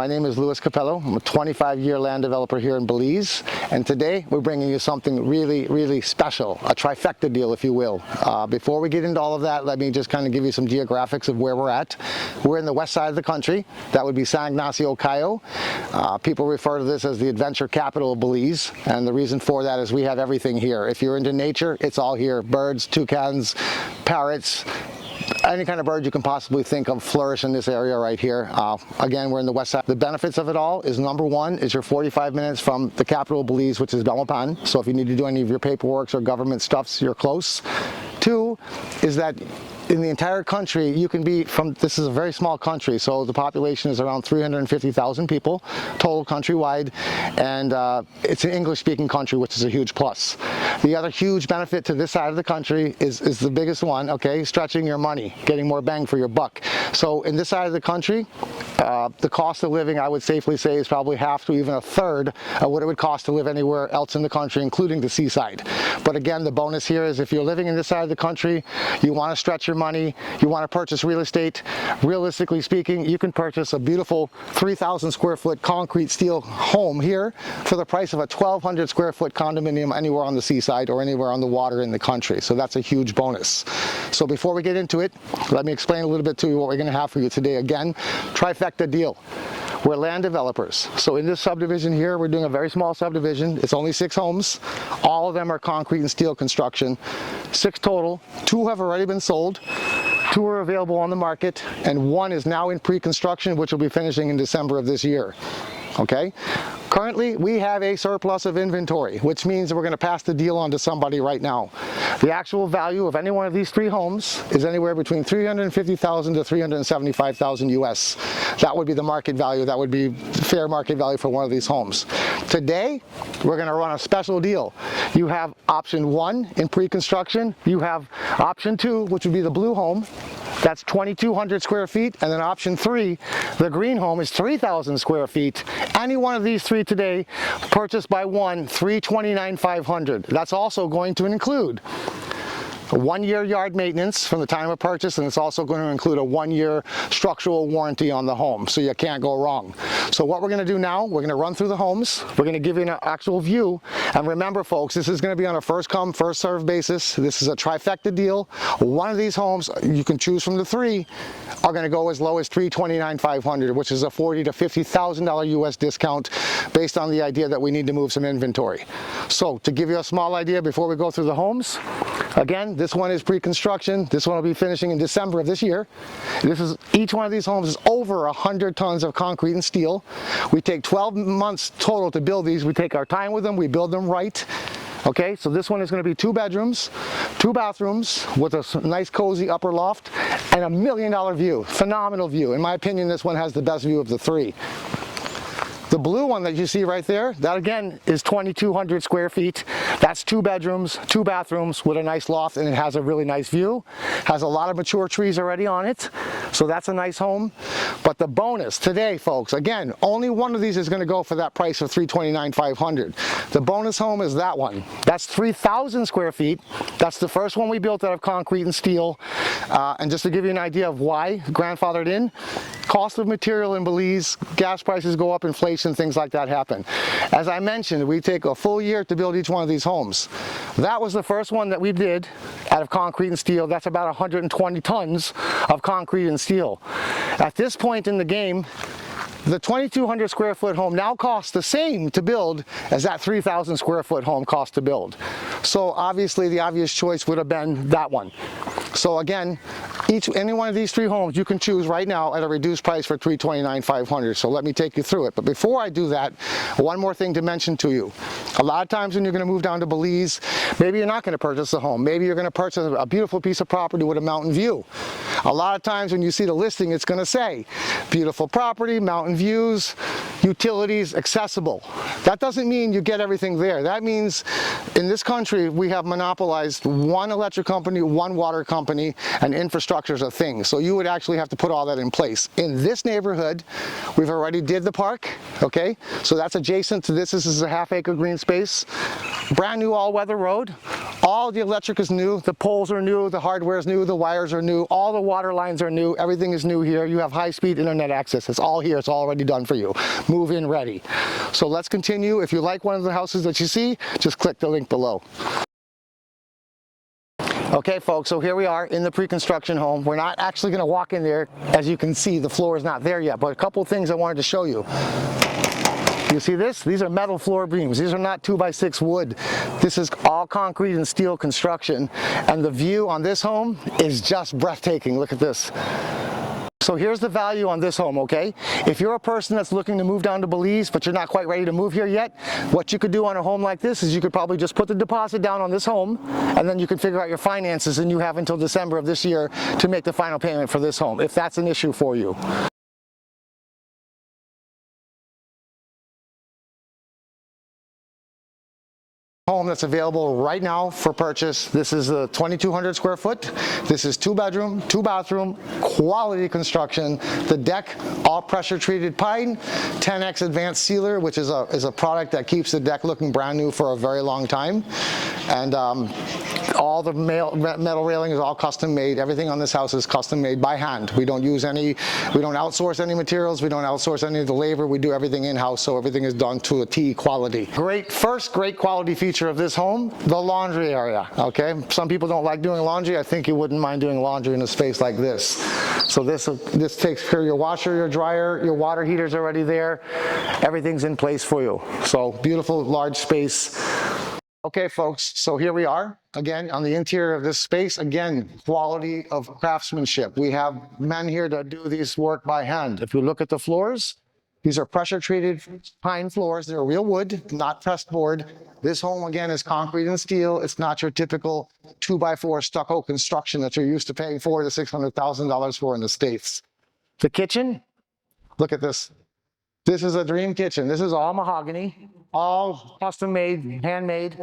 name is Louis Capello. I'm a 25-year land developer here in Belize, and today we're bringing you something really special, a trifecta deal, if you will. Before we get into all of that, let me just kind of give you some geographics of where we're at. We're in the west side of the country. That would be San Ignacio, Cayo. People refer to this as the adventure capital of Belize, and the reason for that is we have everything here. If you're into nature, it's all here. Birds, toucans, parrots, any kind of bird you can possibly think of flourish in this area right here. Again, we're in the west side. The benefits of it all is, number one, is you're 45 minutes from the capital of Belize, which is Belmopan. So if you need to do any of your paperwork or government stuffs, you're close. Two is that in the entire country, you can be from, this is a very small country, so the population is around 350,000 people, total countrywide, and it's an English-speaking country, which is a huge plus. The other huge benefit to this side of the country is the biggest one, okay, stretching your money, getting more bang for your buck. So in this side of the country, the cost of living, I would safely say, is probably half to even a third of what it would cost to live anywhere else in the country, including the seaside. But again, the bonus here is if you're living in this side of the country, you want to stretch your money, you want to purchase real estate, realistically speaking, you can purchase a beautiful 3,000 square foot concrete steel home here for the price of a 1,200 square foot condominium anywhere on the seaside or anywhere on the water in the country. So that's a huge bonus. So before we get into it, let me explain a little bit to you what we're going to have for you today. Again, trifecta deal. We're land developers. So in this subdivision here, we're doing a very small subdivision. It's only 6 homes. All of them are concrete and steel construction. 6 total. 2 have already been sold. 2 are available on the market, and 1 is now in pre-construction, which will be finishing in December of this year. Okay? Currently, we have a surplus of inventory, which means that we're going to pass the deal on to somebody right now. The actual value of any one of these 3 homes is anywhere between $350,000 to $375,000 US. That would be the market value. That would be fair market value for one of these homes. Today, we're going to run a special deal. You have option 1 in pre-construction. You have option 2, which would be the blue home. That's 2,200 square feet, and then option 3, the green home, is 3,000 square feet. Any one of these 3 today, purchased by one, $329,500. That's also going to include a 1-year yard maintenance from the time of purchase, and it's also going to include a 1-year structural warranty on the home, so you can't go wrong. So what we're going to do now, we're going to run through the homes, we're going to give you an actual view, and remember folks, this is going to be on a first come, first served basis. This is a trifecta deal. One of these homes, you can choose from the 3, are going to go as low as $329,500, which is a $40,000 to $50,000 US discount based on the idea that we need to move some inventory. So to give you a small idea before we go through the homes, again, this one is pre-construction. This one will be finishing in December of this year. Each one of these homes is over 100 tons of concrete and steel. We take 12 months total to build these. We take our time with them. We build them right. Okay, so this one is going to be 2 bedrooms, 2 bathrooms with a nice cozy upper loft and $1 million view. Phenomenal view. In my opinion, this one has the best view of the 3. The blue one that you see right there, that again is 2,200 square feet. That's 2 bedrooms, 2 bathrooms with a nice loft, and it has a really nice view. Has a lot of mature trees already on it, so that's a nice home. But the bonus today, folks, again, only one of these is going to go for that price of $329,500. The bonus home is that one. That's 3,000 square feet. That's the first one we built out of concrete and steel. And just to give you an idea of why grandfathered in, cost of material in Belize, gas prices go up, inflation, things like that happen. As I mentioned, we take a full year to build each one of these homes. That was the first one that we did out of concrete and steel. That's about 120 tons of concrete and steel. At this point in the game, the 2,200 square foot home now costs the same to build as that 3,000 square foot home cost to build. So obviously the obvious choice would have been that one. So again, any one of these 3 homes you can choose right now at a reduced price for $329,500. So let me take you through it. But before I do that, one more thing to mention to you. A lot of times when you're going to move down to Belize, maybe you're not going to purchase a home. Maybe you're going to purchase a beautiful piece of property with a mountain view. A lot of times when you see the listing, it's going to say beautiful property, mountain views, utilities, accessible. That doesn't mean you get everything there. That means in this country we have monopolized one electric company, one water company, and infrastructure is a thing. So you would actually have to put all that in place. In this neighborhood, we've already did the park, okay? So that's adjacent to this. This is a half-acre green space. Brand new all-weather road. All the electric is new, the poles are new, the hardware is new, the wires are new, all the water lines are new, everything is new here. You have high-speed internet access. It's all here, it's already done for you. Move in ready. So let's continue. If you like one of the houses that you see, just click the link below. Okay folks, so here we are in the pre-construction home. We're not actually going to walk in there. As you can see, the floor is not there yet, but a couple of things I wanted to show you. You see this? These are metal floor beams. These are not 2x6 wood. This is all concrete and steel construction, and the view on this home is just breathtaking. Look at this. So here's the value on this home, okay? If you're a person that's looking to move down to Belize, but you're not quite ready to move here yet, what you could do on a home like this is you could probably just put the deposit down on this home, and then you can figure out your finances, and you have until December of this year to make the final payment for this home, if that's an issue for you. Home that's available right now for purchase. This is a 2,200 square foot. This is 2 bedroom, 2 bathroom, quality construction. The deck, all pressure treated pine, 10X advanced sealer, which is a product that keeps the deck looking brand new for a very long time. And all the metal railing is all custom made. Everything on this house is custom made by hand. We don't outsource any materials. We don't outsource any of the labor. We do everything in-house, so everything is done to a T quality. Great quality feature of this home, the laundry area, okay? Some people don't like doing laundry. I think you wouldn't mind doing laundry in a space like this. So this takes care of your washer, your dryer, your water heater's already there. Everything's in place for you. So beautiful, large space. Okay, folks, so here we are, again, on the interior of this space. Again, quality of craftsmanship. We have men here that do this work by hand. If you look at the floors, these are pressure-treated pine floors. They're real wood, not pressed board. This home, again, is concrete and steel. It's not your typical 2x4 stucco construction that you're used to paying $400,000 to $600,000 for in the States. The kitchen, look at this. This is a dream kitchen. This is all mahogany, all custom-made, handmade,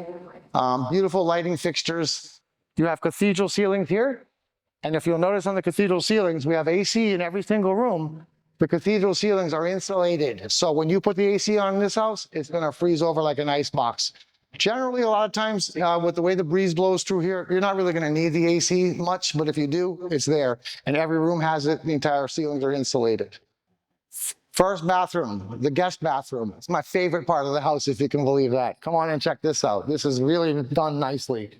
beautiful lighting fixtures. You have cathedral ceilings here. And if you'll notice on the cathedral ceilings, we have AC in every single room. The cathedral ceilings are insulated. So when you put the AC on in this house, it's gonna freeze over like an ice box. Generally, a lot of times, with the way the breeze blows through here, you're not really gonna need the AC much, but if you do, it's there. And every room has it, the entire ceilings are insulated. First bathroom, the guest bathroom. It's my favorite part of the house, if you can believe that. Come on and check this out. This is really done nicely.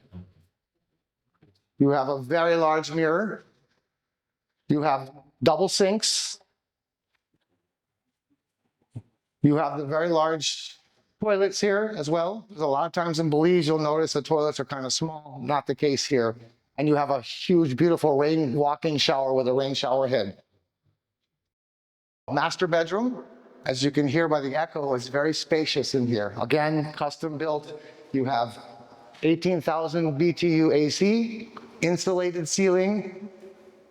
You have a very large mirror. You have double sinks. You have the very large toilets here as well. Because a lot of times in Belize, you'll notice the toilets are kind of small. Not the case here. And you have a huge, beautiful rain walk-in shower with a rain shower head. Master bedroom, as you can hear by the echo, is very spacious in here. Again, custom built. You have 18,000 BTU AC, insulated ceiling,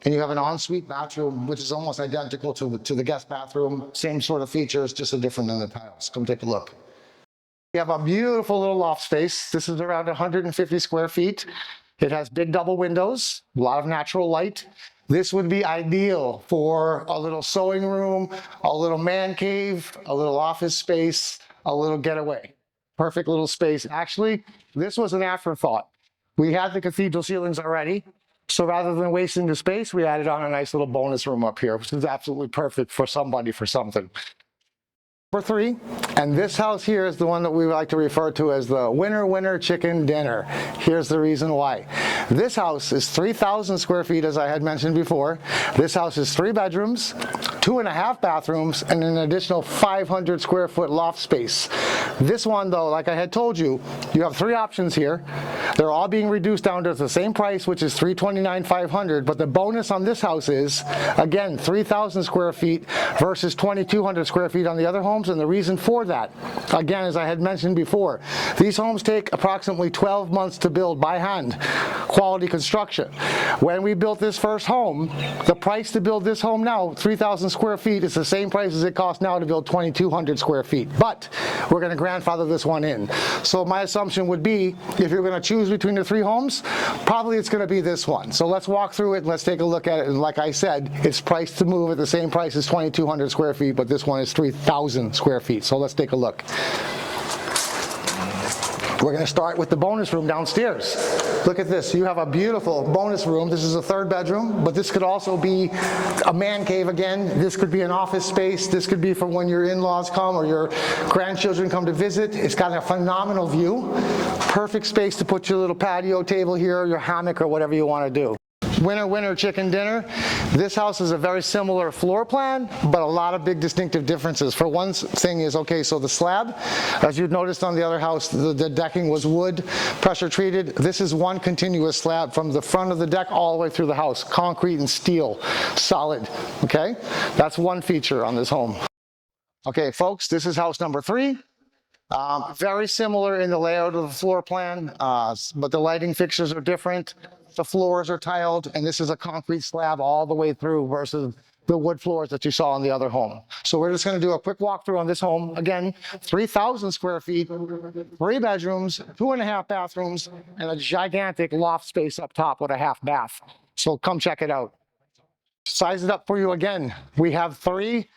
and you have an ensuite bathroom, which is almost identical to the guest bathroom. Same sort of features, just a different in the tiles. Come take a look. You have a beautiful little loft space. This is around 150 square feet. It has big double windows, a lot of natural light. This would be ideal for a little sewing room, a little man cave, a little office space, a little getaway. Perfect little space. Actually, this was an afterthought. We had the cathedral ceilings already, so rather than wasting the space, we added on a nice little bonus room up here, which is absolutely perfect for somebody for something. Number 3, and this house here is the one that we like to refer to as the winner chicken dinner. Here's the reason why. This house is 3,000 square feet, as I had mentioned before. This house is 3 bedrooms, 2.5 bathrooms, and an additional 500 square foot loft space. This one, though, like I had told you, you have 3 options here. They're all being reduced down to the same price, which is $329,500. But the bonus on this house is, again, 3,000 square feet versus 2,200 square feet on the other homes. And the reason for that, again, as I had mentioned before, these homes take approximately 12 months to build by hand, quality construction. When we built this first home, the price to build this home now, 3,000 square feet, is the same price as it costs now to build 2,200 square feet. But we're going to grandfather this one in. So my assumption would be, if you're going to choose between the 3 homes, probably it's going to be this one. So let's walk through it and let's take a look at it. And like I said, it's priced to move at the same price as 2,200 square feet, but this one is 3,000 square feet. So let's take a look. We're going to start with the bonus room downstairs. Look at this. You have a beautiful bonus room. This is a 3rd bedroom, but this could also be a man cave again. This could be an office space. This could be for when your in-laws come or your grandchildren come to visit. It's got a phenomenal view. Perfect space to put your little patio table here, your hammock, or whatever you want to do. Winner, winner, chicken dinner. This house is a very similar floor plan, but a lot of big distinctive differences. For one thing is, okay, so the slab, as you'd noticed on the other house, the decking was wood, pressure treated. This is one continuous slab from the front of the deck all the way through the house, concrete and steel, solid, okay? That's one feature on this home. Okay, folks, this is house number 3. Very similar in the layout of the floor plan, but the lighting fixtures are different. The floors are tiled, and this is a concrete slab all the way through versus the wood floors that you saw in the other home. So we're just going to do a quick walkthrough on this home. Again, 3,000 square feet, 3 bedrooms, 2.5 bathrooms, and a gigantic loft space up top with a half bath. So come check it out. Size it up for you again. We have three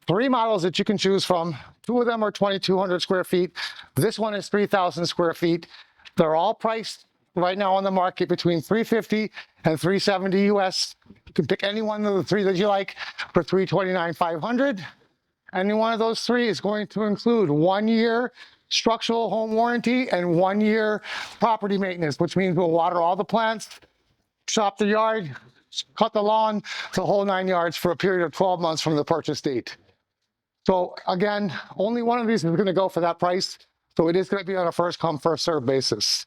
models that you can choose from. 2 of them are 2,200 square feet. This one is 3,000 square feet. They're all priced right now on the market between $350 and $370 US. You can pick any one of the 3 that you like for $329,500. Any one of those 3 is going to include 1 year structural home warranty and 1 year property maintenance, which means we'll water all the plants, chop the yard, cut the lawn, the whole 9 yards for a period of 12 months from the purchase date. So again, only one of these is going to go for that price. So it is going to be on a first come, first serve basis.